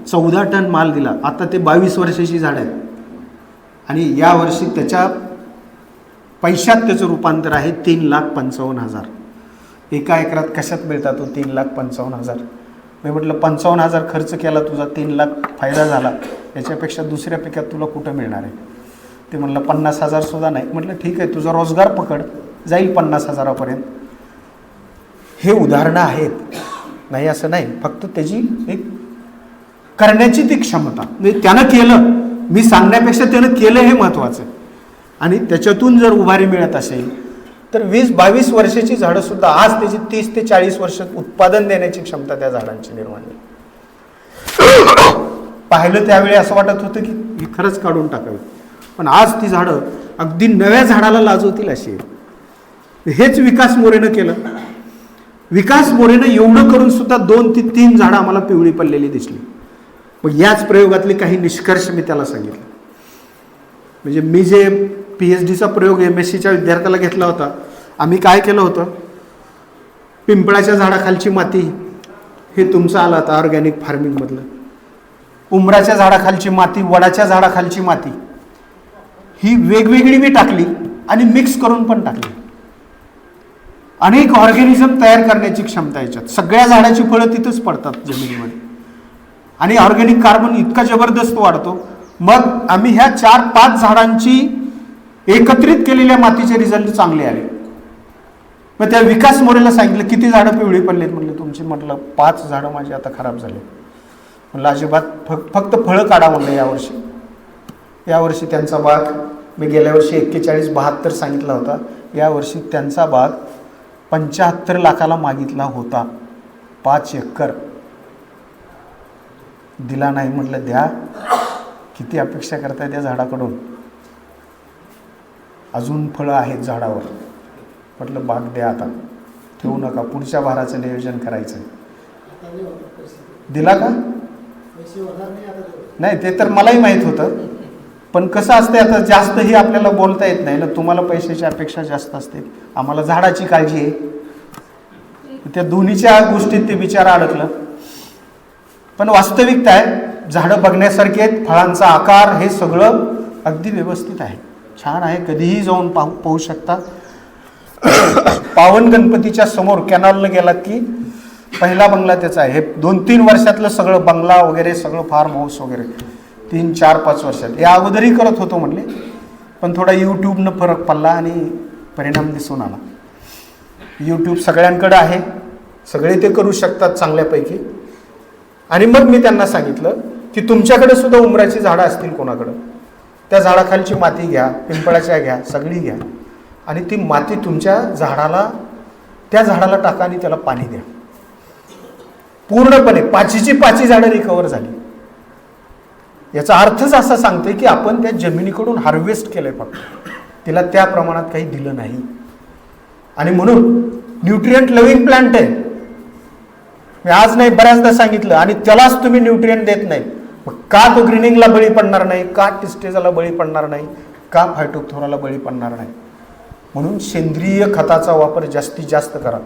14 टन माल दिला. आता ते 22 वर्षाची झाड आहेत आणि या वर्षी त्याच्या पैशात त्याचं रूपांतर आहे 3,55,000. एका एकरात कशात मिळतात तो 3,55,000. मी म्हटलं 55,000 खर्च केला तुझा 3,00,000 फायदा झाला, याच्यापेक्षा दुसऱ्या पिकात तुला कुठं मिळणार आहे. ते म्हणलं 50,000 सुद्धा नाही. म्हटलं ठीक आहे तुझा रोजगार पकड, जाईल 50,000पर्यंत. हे उदाहरणं आहेत, नाही असं नाही, फक्त त्याची एक करण्याची ती क्षमता. म्हणजे त्यानं केलं, मी सांगण्यापेक्षा त्यानं केलं हे महत्त्वाचं. आणि त्याच्यातून जर उभारी मिळत असेल तर 20-22 वर्षाची झाडं सुद्धा आज त्याची 30 ते 40 वर्ष उत्पादन देण्याची क्षमता त्या झाडांची निर्माण झाली. पाहिलं त्यावेळी असं वाटत होतं की ही खरंच काढून टाकावी, पण आज ती झाडं अगदी नव्या झाडाला लाजवतील अशी आहे. हेच विकास मोरेनं केलं. विकास मोरेनं एवढं करून सुद्धा 2 ते 3 झाडं आम्हाला पिवळी पडलेली दिसली. मग याच प्रयोगातले काही निष्कर्ष मी त्याला सांगितले. म्हणजे मी जे PhDचा प्रयोग MSCच्या विद्यार्थ्याला घेतला होता, आम्ही काय केलं होतं, पिंपळाच्या झाडाखालची माती हे तुमचं आलं आता ऑर्गॅनिक फार्मिंगमधलं, उमराच्या झाडाखालची माती, वडाच्या झाडाखालची माती ही वेगवेगळी मी टाकली आणि मिक्स करून पण टाकली. अनेक ऑर्गॅनिझम तयार करण्याची क्षमता याच्यात. सगळ्या झाडाची फळं तिथंच पडतात जमिनीमध्ये आणि ऑर्गॅनिक कार्बन इतका जबरदस्त वाढतो. मग आम्ही ह्या 4-5 झाडांची एकत्रित केलेल्या मातीचे रिझल्ट चांगले आले. मग त्या विकास मोरेला सांगितलं किती झाडं पिवळी पडलेत. म्हटलं तुमची. म्हटलं 5 झाडं माझी आता खराब झाले. म्हटलं अजिबात फक्त फळं काढा म्हणलं यावर्षी. यावर्षी त्यांचा बाग, मी गेल्या वर्षी 41-72 सांगितला होता, यावर्षी त्यांचा बाग 75 लाखाला मागितला होता. 5 एकर दिला नाही. म्हटलं द्या, किती अपेक्षा करताय त्या झाडाकडून, अजून फळं आहेत झाडावर. म्हटलं बाग द्या आता, ठेवू नका, पुढच्या भाराचं नियोजन करायचं. दिला का नाही ते तर मलाही माहीत होतं, पण कसं असते आता जास्तही आपल्याला बोलता येत नाही ना. तुम्हाला पैशाची अपेक्षा जास्त असते, आम्हाला झाडाची काळजी आहे. त्या दोन्हीच्या गोष्टीत ते विचार अडकलं. पण वास्तविकता आहे, झाडं बघण्यासारखी आहेत, फळांचा आकार हे सगळं अगदी व्यवस्थित आहे, छान आहे. कधीही जाऊन पाहू शकता. पावन गणपतीच्या समोर कॅनॉलनं गेलात की पहिला बंगला त्याचा आहे. हे 2-3 वर्षातलं सगळं बंगला वगैरे सगळं फार्म हाऊस वगैरे 3-4-5 वर्षात. या अगोदरही करत होतो म्हणले, पण थोडा यूट्यूबनं फरक पडला आणि परिणाम दिसून आला. यूट्यूब सगळ्यांकडे आहे, सगळे ते करू शकतात चांगल्यापैकी. आणि मग मी त्यांना सांगितलं की तुमच्याकडे सुद्धा उमराची झाडं असतील कोणाकडं, त्या झाडाखालची माती घ्या, पिंपळाच्या घ्या, सगळी घ्या आणि ती माती तुमच्या झाडाला, त्या झाडाला टाका आणि त्याला पाणी द्या. पूर्णपणे 5ची झाडं रिकवर झाली. याचा अर्थच असा सांगतोय की आपण त्या जमिनीकडून हार्वेस्ट केलंय, फक्त तिला त्या प्रमाणात काही दिलं नाही. आणि म्हणून न्यूट्रिएंट लव्हिंग प्लांट आहे. मी आज नाही बऱ्याचदा सांगितलं. आणि त्यालाच तुम्ही न्यूट्रिएंट देत नाही, मग का तो ग्रीनिंगला बळी पडणार नाही, का टिस्टेजाला बळी पडणार नाही, का फायटोप्थोराला बळी पडणार नाही. म्हणून सेंद्रिय खताचा वापर जास्तीत जास्त करा.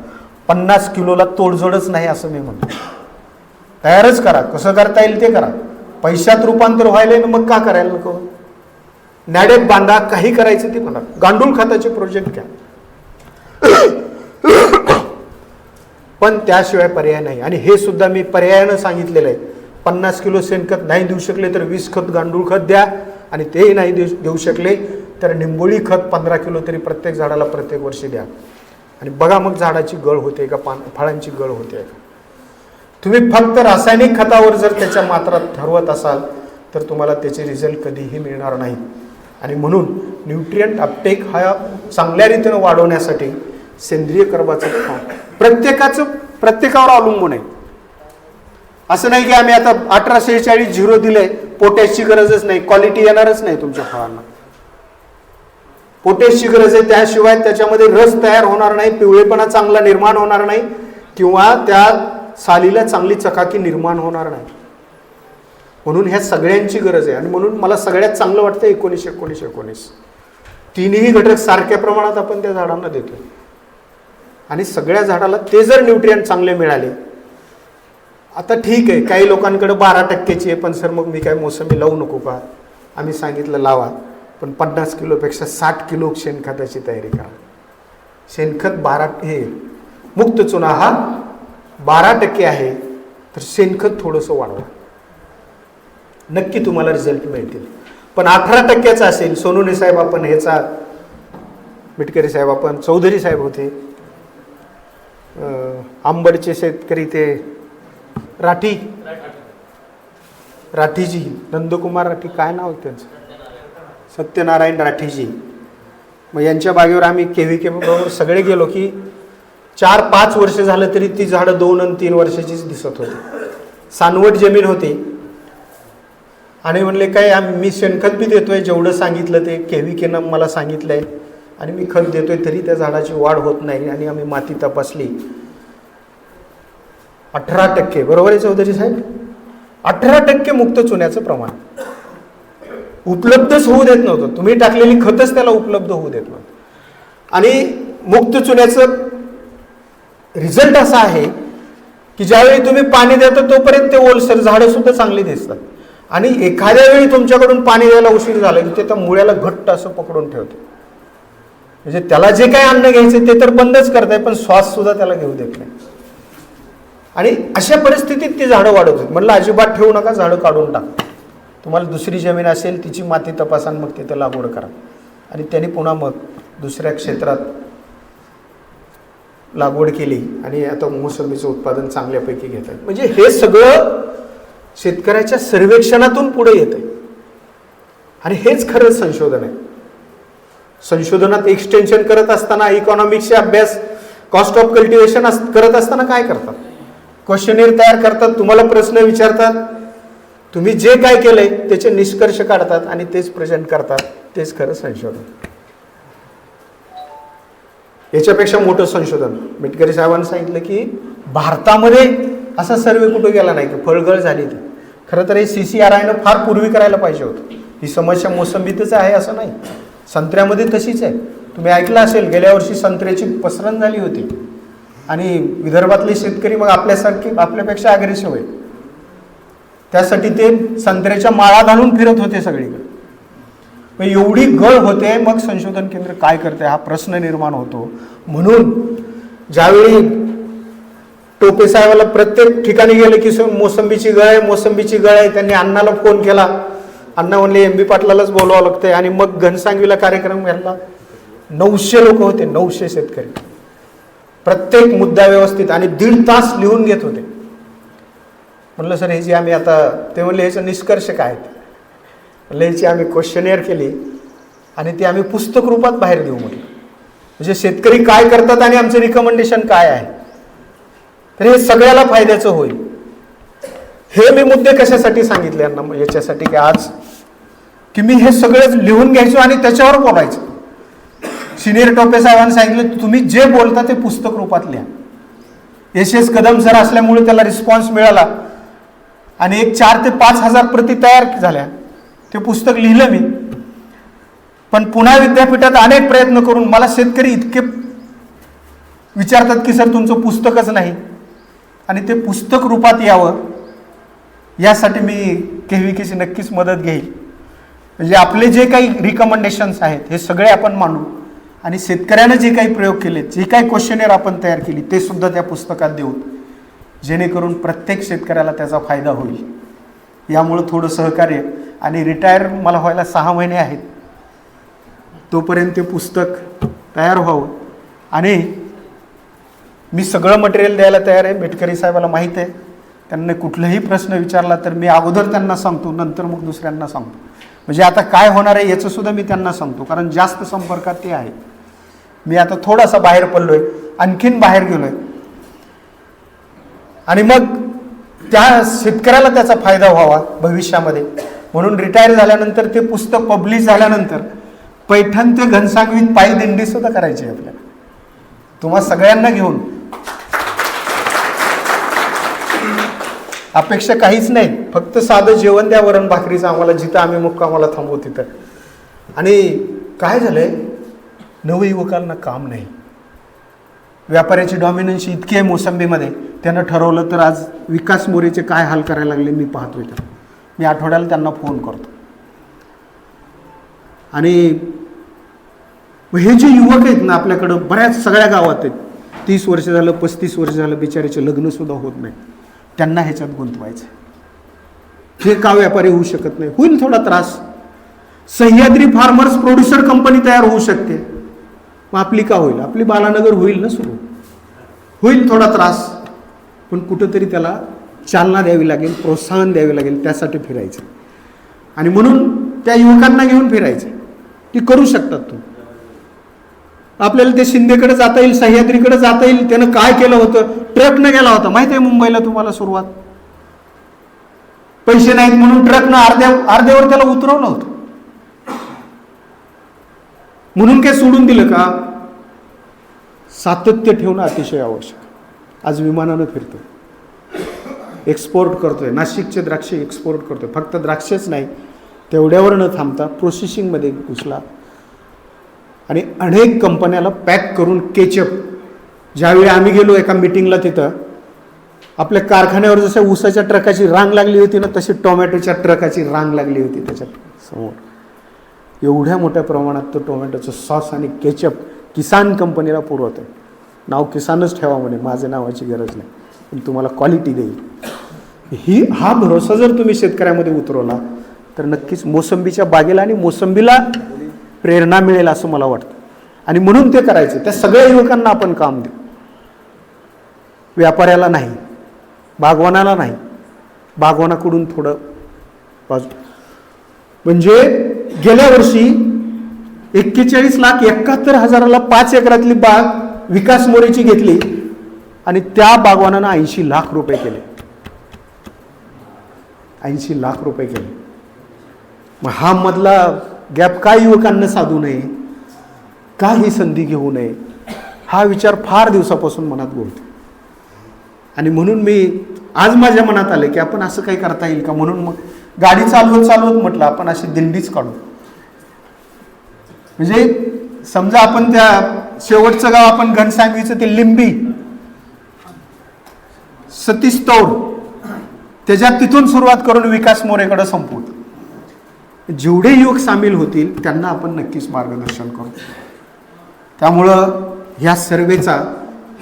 50 किलोला तोडजोडच नाही असं मी म्हणतो, तयारच करा. कसं करता येईल ते करा. पैशात रूपांतर व्हायला ना मग का करायला नको. नॅडेप बांधा, काही करायचं ते म्हणा. गांडूळ खताचे प्रोजेक्ट घ्या, पण त्याशिवाय पर्याय नाही. आणि हे सुद्धा मी पर्यायानं सांगितलेलं आहे. 50 किलो शेणखत नाही देऊ शकले तर 20 खत गांडूळ खत द्या, आणि तेही नाही देऊ शकले तर निंबोळी खत 15 किलो तरी प्रत्येक झाडाला प्रत्येक वर्षी द्या. आणि बघा मग झाडाची गळ होते का, फळांची गळ होते का. तुम्ही फक्त रासायनिक खतावर जर त्याच्या मात्रा ठरवत असाल तर तुम्हाला त्याचे रिझल्ट कधीही मिळणार नाही. आणि म्हणून न्यूट्रिएंट अपटेक हा चांगल्या रीतीनं वाढवण्यासाठी सेंद्रिय कर्बाचं प्रत्येकावर अवलंबून आहे. असं नाही की आम्ही आता 1846 झिरो दिलंय, पोटॅशची गरजच नाही, क्वालिटी येणारच नाही तुमच्या फळांना. पोटॅशची गरज आहे, त्याशिवाय त्याच्यामध्ये रस तयार होणार नाही, पिवळेपणा चांगला निर्माण होणार नाही, किंवा त्या सालीला चांगली चकाकी निर्माण होणार नाही. म्हणून ह्या सगळ्यांची गरज आहे. आणि म्हणून मला सगळ्यात चांगलं वाटतं 19-19-19 तिन्ही घटक सारख्या प्रमाणात आपण त्या झाडांना देतो. आणि सगळ्या झाडाला ते जर न्यूट्रिएंट चांगले मिळाले, आता ठीक आहे काही लोकांकडे 12%ची आहे, पण सर मग मी काय मोसंबी लावू नको का? आम्ही सांगितलं लावा, पण 50 किलोपेक्षा 60 किलो शेणखताची तयारी करा. शेणखत 12 हे मुक्त चुना हा 12% आहे, तर शेणखत थोडंसं वाढवा, नक्की तुम्हाला रिझल्ट मिळतील. पण 18%चा असेल, सोनवणे साहेब आपण ह्याचा, मिटकरी साहेब आपण, चौधरी साहेब होते, आंबडचे शेतकरी ते राठीजी, नंदकुमार राठी, काय नाव त्यांचं, सत्यनारायण राठीजी. मग यांच्या बागेवर आम्ही KVK बरोबर सगळे गेलो की 4-5 वर्ष झालं तरी ती झाडं 2 आणि 3 वर्षाचीच दिसत होती. सानवट जमीन होती. आणि म्हणले काय मी शेणखत बी देतोय, जेवढं सांगितलं ते KVKनं मला सांगितलंय, आणि मी खत देतोय तरी त्या झाडाची वाढ होत नाही. आणि आम्ही माती तपासली, 18%, बरोबर आहे चौधरी साहेब, 18% मुक्त चुन्याचं प्रमाण उपलब्धच होऊ देत नव्हतं. तुम्ही टाकलेली खतच त्याला उपलब्ध होऊ देत नव्हतं. आणि मुक्त चुन्याचं रिझल्ट असा आहे की ज्यावेळी तुम्ही पाणी देता तोपर्यंत ते ओलसर झाडं सुद्धा चांगली दिसतात. आणि एखाद्या वेळी तुमच्याकडून पाणी द्यायला उशीर झाला की ते त्या मुळ्याला घट्ट असं पकडून ठेवते. म्हणजे त्याला जे काय अन्न घ्यायचं ते तर बंदच करताय, पण श्वास सुद्धा त्याला घेऊ देत नाही. आणि अशा परिस्थितीत ती झाडं वाढत होती. म्हटलं अजिबात ठेवू नका, झाडं काढून टाक. तुम्हाला दुसरी जमीन असेल तिची माती तपासा, मग तिथं लागवड करा. आणि त्यांनी पुन्हा मग दुसऱ्या क्षेत्रात लागवड केली आणि आता मोसंबीचं उत्पादन चांगल्यापैकी घेत आहेत. म्हणजे हे सगळं शेतकऱ्याच्या सर्वेक्षणातून पुढे येत आहे. आणि हेच खरं संशोधन आहे. संशोधनात एक्सटेन्शन करत असताना, इकॉनॉमिक्सचे अभ्यास, कॉस्ट ऑफ कल्टिवेशन करत असताना काय करतात? क्वेश्चनेअर तयार करतात, तुम्हाला प्रश्न विचारतात, तुम्ही जे काय केलंय त्याचे निष्कर्ष काढतात आणि तेच प्रेझेंट करतात. तेच खरं संशोधन. याच्यापेक्षा मोठं संशोधन मिटकरी साहेबांनी सांगितलं की भारतामध्ये असा सर्वे कुठे गेला नाही की फळगळ झाली. ती खरं तर हे CCRIनं फार पूर्वी करायला पाहिजे होतं. ही समस्या मोसंबीतच आहे असं नाही, संत्र्यामध्ये तशीच आहे. तुम्ही ऐकलं असेल गेल्या वर्षी संत्र्याची पसरण झाली होती आणि विदर्भातले शेतकरी मग आपल्यापेक्षा अग्रेसिव्ह आहे. त्यासाठी ते संत्र्याच्या माळा घालून फिरत होते सगळीकडे. मग एवढी गळ होते, मग संशोधन केंद्र काय करते हा प्रश्न निर्माण होतो. म्हणून ज्यावेळी टोपे साहेबाला प्रत्येक ठिकाणी गेले की मोसंबीची गळ आहे, मोसंबीची गळ आहे, त्यांनी अण्णाला फोन केला. अण्णा म्हणले MB पाटलालाच बोलावं लागतंय. आणि मग घनसांगवीला कार्यक्रम घ्यायला 900 लोक होते, 900 शेतकरी, प्रत्येक मुद्दा व्यवस्थित, आणि 1.5 तास लिहून घेत होते. म्हणलं सर ह्याची आम्ही आता, ते म्हणले ह्याचा निष्कर्ष काय? म्हणलं ह्याची आम्ही क्वेश्चनेअर केली आणि ती आम्ही पुस्तक रूपात बाहेर देऊ म्हटलं. म्हणजे शेतकरी काय करतात आणि आमचं रिकमेंडेशन काय आहे, तर हे सगळ्याला फायद्याचं होईल. हे मी मुद्दे कशासाठी सांगितले यांना? याच्यासाठी की आज की मी हे सगळं लिहून घ्यायचो आणि त्याच्यावर बोलायचं. सिनियर टोपे साहेबांनी सांगितलं तुम्ही जे बोलता ते पुस्तक रूपात लिहा. SS कदम सर असल्यामुळे त्याला रिस्पॉन्स मिळाला आणि 4,000 ते 5,000 प्रती तयार झाल्या. ते पुस्तक लिहिलं मी. पण पुन्हा विद्यापीठात अनेक प्रयत्न करून मला शेतकरी इतके विचारतात की सर तुमचं पुस्तकच नाही, आणि ते पुस्तक रूपात यावं यासाठी मी KVKची नक्कीच मदत घेईल. म्हणजे आपले जे काही रिकमेंडेशन्स आहेत हे सगळे आपण मांडू आणि शेतकऱ्यानं जे काही प्रयोग केले, जे काही क्वेश्चनेअर आपण तयार केली ते सुद्धा त्या पुस्तकात देऊ, जेणेकरून प्रत्येक शेतकऱ्याला त्याचा फायदा होईल. यामुळं थोडं सहकार्य. आणि रिटायर मला व्हायला 6 महिने आहेत, तोपर्यंत ते पुस्तक तयार व्हावं. आणि मी सगळं मटेरियल द्यायला तयार आहे. मेटकरी साहेबाला माहीत आहे, त्यांना कुठलाही प्रश्न विचारला तर मी अगोदर त्यांना सांगतो, नंतर मग दुसऱ्यांना सांगतो. म्हणजे आता काय होणार आहे याचं सुद्धा मी त्यांना सांगतो, कारण जास्त संपर्कात ते आहे. मी आता थोडासा बाहेर पडलोय, आणखीन बाहेर गेलोय, आणि मग त्या शेतकऱ्याला त्याचा फायदा व्हावा भविष्यामध्ये. म्हणून रिटायर झाल्यानंतर ते पुस्तक पब्लिश झाल्यानंतर पैठण ते घनसांगवीत पायी दिंडी सुद्धा करायची आहे आपल्याला, तुम्हा सगळ्यांना घेऊन. अपेक्षा काहीच नाही, फक्त साधं जेवण द्या वरण भाकरीचं आम्हाला, जिथं आम्ही मुक्कामाला थांबू तिथं. आणि काय झालंय, नवयुवकांना काम नाही. व्यापाऱ्याची डॉमिनन्सी इतकी आहे मोसंबीमध्ये, त्यानं ठरवलं तर आज विकास मोरेचे काय हाल करायला लागले मी पाहतोय. तर मी आठवड्याला त्यांना फोन करतो. आणि हे जे युवक आहेत ना आपल्याकडं बऱ्याच सगळ्या गावात आहेत, 30 वर्ष झालं 35 वर्ष झालं बिचारीचे लग्नसुद्धा होत नाही, त्यांना ह्याच्यात गुंतवायचं. हे का व्यापारी होऊ शकत नाही? होईल थोडा त्रास. सह्याद्री फार्मर्स प्रोड्युसर कंपनी तयार होऊ शकते, मग आपली का होईल? आपली बालानगर होईल ना सुरू. होईल थोडा त्रास, पण कुठंतरी त्याला चालना द्यावी लागेल, प्रोत्साहन द्यावे लागेल, त्यासाठी फिरायचं. आणि म्हणून त्या युवकांना घेऊन फिरायचं. ती करू शकतात. तुम्ही आपल्याला ते शिंदेकडे जाता येईल, सह्याद्रीकडे जाता येईल. त्यानं काय केलं होतं? ट्रकनं गेला होता माहिती आहे मुंबईला तुम्हाला. सुरुवात पैसे नाहीत म्हणून ट्रकनं अर्ध्यावर त्याला उतरवलं होतं. म्हणून काय सोडून दिलं का? सातत्य ठेवणं अतिशय आवश्यक. आज विमानानं फिरतोय, एक्सपोर्ट करतोय, नाशिकचे द्राक्षे एक्सपोर्ट करतोय. फक्त द्राक्षेच नाही, तेवढ्यावर न थांबता प्रोसेसिंगमध्ये घुसला आणि अनेक कंपन्याला पॅक करून केचप. ज्यावेळी आम्ही गेलो एका मिटिंगला, तिथं आपल्या कारखान्यावर जसं ऊसाच्या ट्रकाची रांग लागली होती ना, तशी टोमॅटोच्या ट्रकाची रांग लागली होती त्याच्या समोर. एवढ्या मोठ्या प्रमाणात तो टोमॅटोचं सॉस आणि केचप किसान कंपनीला पुरवत आहे. नाव किसानच ठेवा म्हणे, माझ्या नावाची गरज नाही, पण तुम्हाला क्वालिटी देईल. हा भरोसा जर तुम्ही शेतकऱ्यामध्ये उतरवला तर नक्कीच मोसंबीच्या बागेला आणि मोसंबीला प्रेरणा मिळेल असं मला वाटतं. आणि म्हणून ते करायचं. त्या सगळ्या युवकांना आपण काम देऊ, व्यापाऱ्याला नाही, बागवानाला नाही, बागवानाकडून थोडं बाजू. म्हणजे गेल्या वर्षी 41,71,000ला 5 एकरातली बाग विकास मोरेची घेतली आणि त्या बागवानानं 80 लाख रुपये केले. 80 लाख रुपये केले. मग हा मधला गॅप का युवकांना साधू नये, का ही संधी घेऊ नये, हा विचार फार दिवसापासून मनात घोळतो. आणि म्हणून मी आज माझ्या मनात आलं की आपण असं काही करता येईल का. म्हणून मग गाडी चालवत चालवत म्हटलं आपण अशी दिंडीच काढू. म्हणजे समजा आपण त्या शेवटचं गाव आपण घनसांगवीचं ते लिंबी सतीस्तौर, त्याच्यात तिथून सुरुवात करून विकास मोरेकडे संपवू. जेवढे युवक सामील होतील त्यांना आपण नक्कीच मार्गदर्शन करू. त्यामुळं ह्या सर्वेचा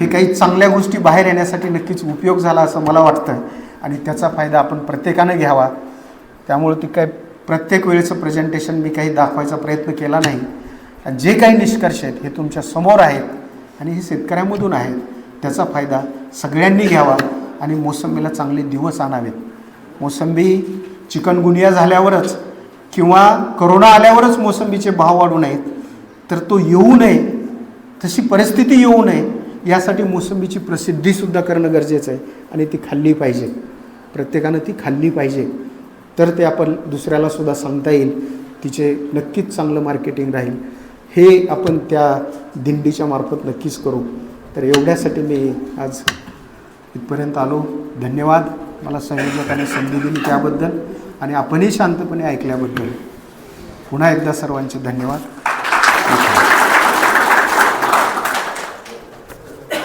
हे काही चांगल्या गोष्टी बाहेर येण्यासाठी नक्कीच उपयोग झाला असं मला वाटतं आणि त्याचा फायदा आपण प्रत्येकानं घ्यावा. त्यामुळं ती काय प्रत्येक वेळेचं प्रेझेंटेशन मी काही दाखवायचा प्रयत्न केला नाही. जे काही निष्कर्ष आहेत हे तुमच्या समोर आहेत आणि हे शेतकऱ्यांमधून आहेत. त्याचा फायदा सगळ्यांनी घ्यावा आणि मोसंबीला चांगले दिवस आणावेत. मोसंबी चिकनगुनिया झाल्यावरच किंवा करोना आल्यावरच मोसंबीचे भाव वाढू नयेत, तर तो येऊ नये, तशी परिस्थिती येऊ नये यासाठी मोसंबीची प्रसिद्धीसुद्धा करणं गरजेचं आहे आणि ती खाल्ली पाहिजे. प्रत्येकानं ती खाल्ली पाहिजे, तर ते आपण दुसऱ्यालासुद्धा सांगता येईल. तिचे नक्कीच चांगलं मार्केटिंग राहील. हे आपण त्या दिंडीच्या मार्फत नक्कीच करू. तर एवढ्यासाठी मी आज इथपर्यंत आलो. धन्यवाद मला संयोजकाने संधी दिली त्याबद्दल आणि आपणही शांतपणे ऐकल्याबद्दल. पुन्हा एकदा सर्वांचे धन्यवाद.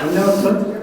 धन्यवाद सर.